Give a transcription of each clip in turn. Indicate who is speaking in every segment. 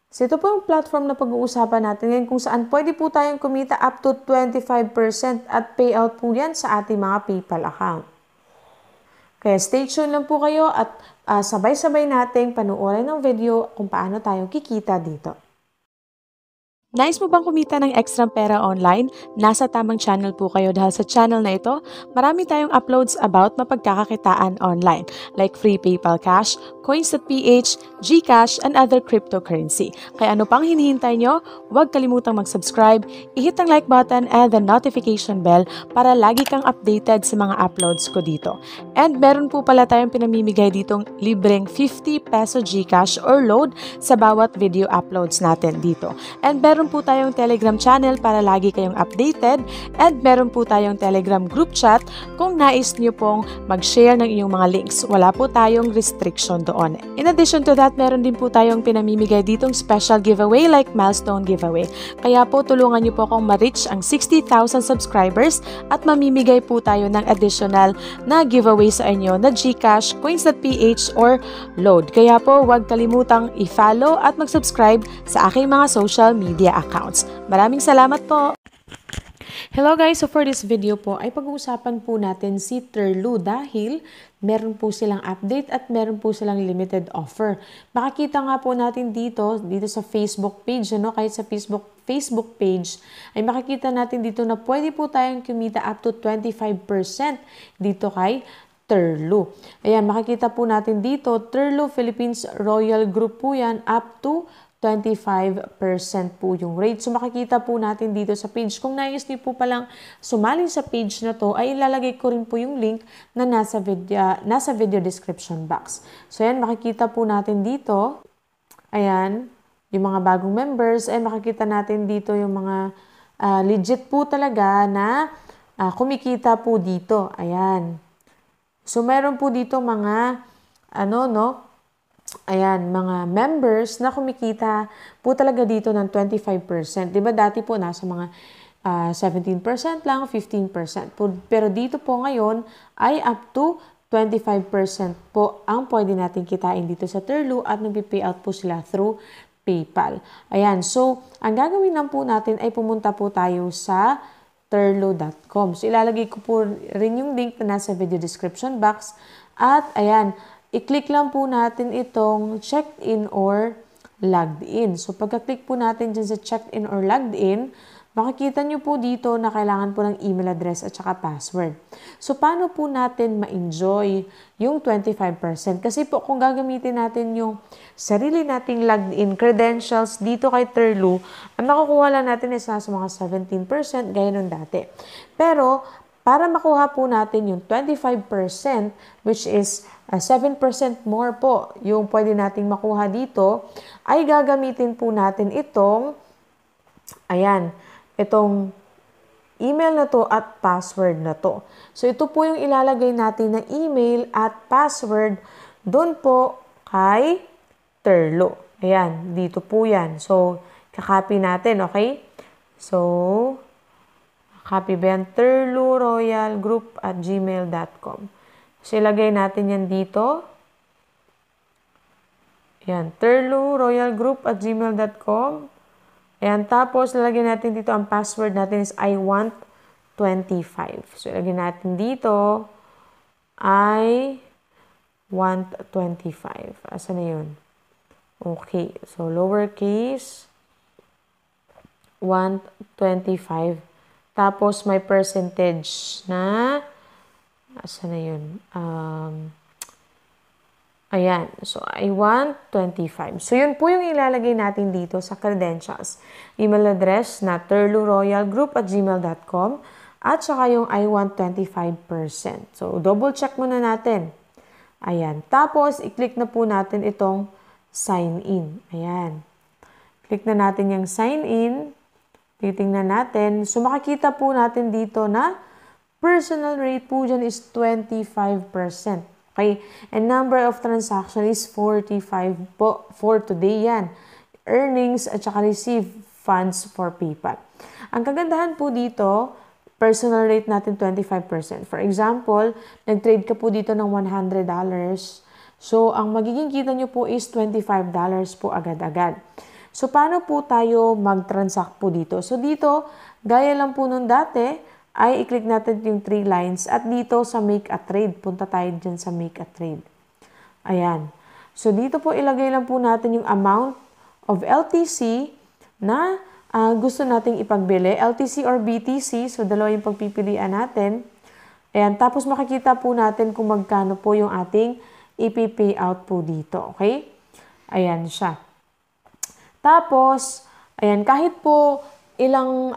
Speaker 1: So ito po yung platform na pag-uusapan natin ngayon kung saan pwede po tayong kumita up to 25% at payout po yan sa ating mga PayPal account. Kaya stay tuned lang po kayo at sabay-sabay nating panuorin ng video kung paano tayo kikita dito. Nice mo bang kumita ng extra pera online? Nasa tamang channel po kayo dahil sa channel na ito, marami tayong uploads about mapagkakakitaan online like free PayPal Cash, Coins.ph, GCash, and other cryptocurrency. Kaya ano pang hinihintay nyo? Huwag kalimutang mag-subscribe, i-hit ang like button and the notification bell para lagi kang updated sa mga uploads ko dito. And meron po pala tayong pinamimigay ditong libreng 50 peso GCash or load sa bawat video uploads natin dito. And meron po tayong Telegram channel para lagi kayong updated and meron po tayong Telegram group chat kung nais niyo pong mag-share ng inyong mga links. Wala po tayong restriction doon. In addition to that, meron din po tayong pinamimigay ditong special giveaway like milestone giveaway. Kaya po tulungan niyo po akong ma-reach ang 60,000 subscribers at mamimigay po tayo ng additional na giveaway sa inyo na GCash, Coins.ph or load. Kaya po huwag kalimutang i-follow at mag-subscribe sa aking mga social media accounts. Maraming salamat po! Hello guys! So for this video po ay pag-uusapan po natin si Terlu dahil meron po silang update at meron po silang limited offer. Makikita nga po natin dito sa Facebook page, kahit sa Facebook page ay makikita natin dito na pwede po tayong kumita up to 25% dito kay Terlu. Ayan, makikita po natin dito, Terlu Philippines Royal Group po yan, up to 25% po yung rate. So makikita po natin dito sa page. Kung nais niyo po palang sumali sa page na to, ay ilalagay ko rin po yung link na nasa video description box. So ayan, makikita po natin dito. Ayan, yung mga bagong members. Ay makikita natin dito yung mga legit po talaga na kumikita po dito. Ayan. So meron po dito mga ayan, mga members na kumikita po talaga dito ng 25%. Diba dati po nasa mga 17% lang, 15%. Pero dito po ngayon ay up to 25% po ang pwede natin kitain dito sa Terlu at nag-payout po sila through PayPal. Ayan, so ang gagawin lang po natin ay pumunta po tayo sa terlu.com. So ilalagay ko po rin yung link na nasa video description box at ayan, i-click lang po natin itong checked in or logged in. So, pagka-click po natin dyan sa checked in or logged in, makikita nyo po dito na kailangan po ng email address at saka password. So, paano po natin ma-enjoy yung 25%? Kasi po, kung gagamitin natin yung sarili nating logged in credentials dito kay Terlu, ang makukuha lang natin is nasa mga 17%, gaya nung dati. Pero, para makuha po natin yung 25%, which is 7% more po yung pwede nating makuha dito, ay gagamitin po natin itong email na to at password na to. So, ito po yung ilalagay natin na email at password doon po kay Terlu. Ayan, dito po yan. So, kakopy natin, okay? So, copy ba yan? terluroyalgroup@gmail.com. So, ilagay natin yan dito. Ayan, terluroyalgroup@gmail.com. Ayan, tapos lalagyan natin dito, ang password natin is I want 25. So, ilagay natin dito, I want 25. Asa na yun? Okay, so lowercase, want 25. Tapos, may percentage na, asa na yun? Ayan. So, I want 25. So, yun po yung ilalagay natin dito sa credentials. Email address na terluroyalgroup@gmail.com at saka yung I want 25%. So, double check muna natin. Ayan. Tapos, i-click na po natin itong sign in. Ayan. Click na natin yung sign in. Titingnan natin. So, makikita po natin dito na personal rate po dyan is 25%. Okay? And number of transaction is 45 po for today yan. Earnings at saka receive funds for PayPal. Ang kagandahan po dito, personal rate natin 25%. For example, nag-trade ka po dito ng $100. So, ang magiging kita nyo po is $25 po agad-agad. So, paano po tayo mag-transact po dito? So, dito, gaya lang po nung dati, ay i-click natin yung 3 lines at dito sa make a trade. Punta tayo dyan sa make a trade. Ayan. So, dito po ilagay lang po natin yung amount of LTC na gusto nating ipagbili. LTC or BTC. So, dalawa yung pagpipilian natin. Ayan. Tapos, makikita po natin kung magkano po yung ating ipipay out po dito. Okay? Ayan siya. Tapos, ayan, kahit po ilang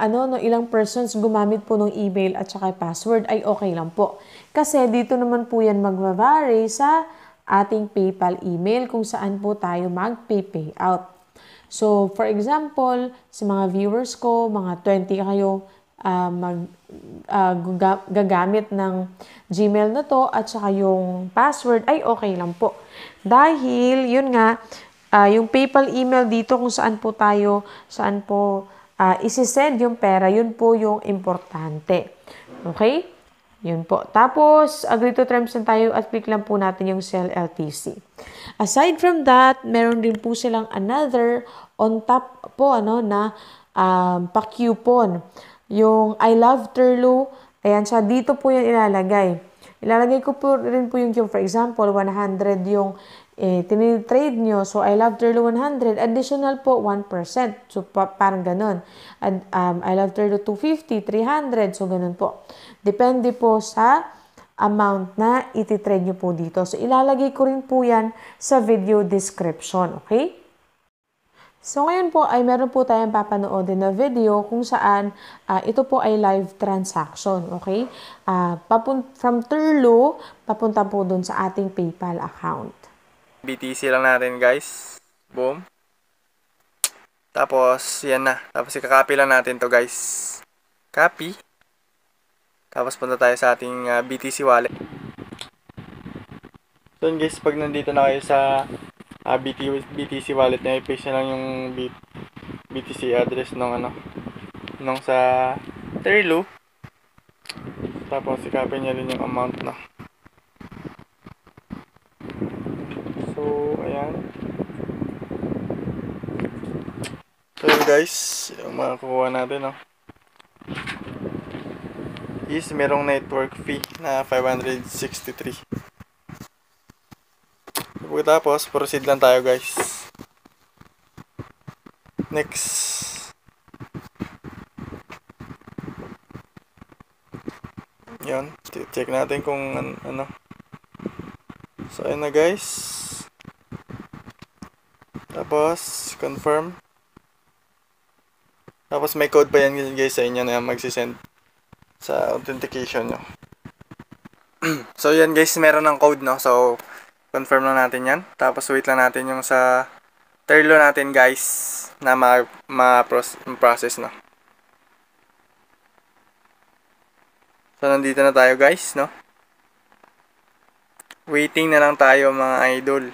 Speaker 1: persons gumamit po ng email at saka password ay okay lang po. Kasi dito naman po yan magva-vary sa ating PayPal email kung saan po tayo mag-pay out. So, for example, sa mga viewers ko, mga 20 kayo gagamit ng Gmail na to at saka yung password ay okay lang po. Dahil, yun nga, yung PayPal email dito kung saan po isi-send yung pera, yun po yung importante. Okay? Yun po. Tapos, agree to terms na tayo at click lang po natin yung sell LTC. Aside from that, meron din po silang another on top po na pa-coupon. Yung I love Turlo, ayan siya, dito po yan ilalagay. Ilalagay ko po rin po yung for example, 100 yung tinitrade nyo. So, I love Turlo 100. Additional po, 1%. So, parang ganun. I love Turlo 250, 300. So, ganun po. Depende po sa amount na ititrade nyo po dito. So, ilalagay ko rin po yan sa video description. Okay? So, ngayon po ay meron po tayong papanoodin na video kung saan ito po ay live transaction. Okay? From Turlo, papunta po dun sa ating PayPal account.
Speaker 2: BTC lang natin, guys. Boom. Tapos, yan na. Tapos, ikakopy lang natin to, guys. Copy. Tapos, punta tayo sa ating BTC wallet. So, guys, pag nandito na kayo sa BTC wallet niya, i-paste na lang yung BTC address nung sa Turlo. Tapos, i-copy niya rin yung amount na. So, ayan. So, guys, yung makakuha natin, is merong network fee na 563. Tapos, proceed lang tayo, guys. Next. Yan. Check natin kung ano. So, ayun na, guys. Tapos, confirm. Tapos, may code pa yan, guys, sa inyo na magsisend sa authentication nyo. So, yan, guys. Meron ng code, no? So, confirm lang natin yan. Tapos, wait lang natin yung sa Turlo natin, guys, na ma-process na. So, nandito na tayo, guys, no? Waiting na lang tayo, mga idol.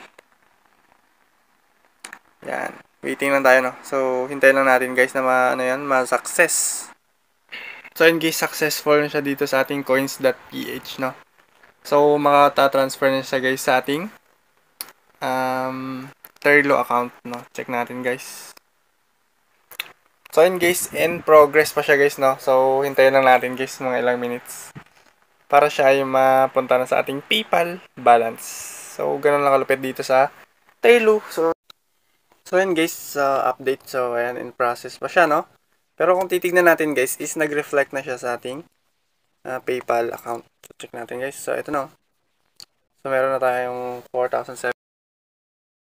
Speaker 2: Yan. Waiting lang tayo, no? So, hintayin lang natin, guys, na ma-success. So, yun, guys, successful na siya dito sa ating coins.ph, no? So, makata-transfer na siya, guys, sa ating Turlo account, no? Check natin, guys. So, yun, guys, in progress pa siya, guys, no? So, hintayin lang natin, guys, mga ilang minutes para siya ay mapunta na sa ating PayPal balance. So, ganun lang kalupit dito sa Turlo. So, yun, guys, update. So, ayan, in process pa siya, no? Pero kung titignan natin, guys, is nag-reflect na siya sa ating PayPal account. So, check natin, guys. So, ito, no? So, meron na tayong 4,700.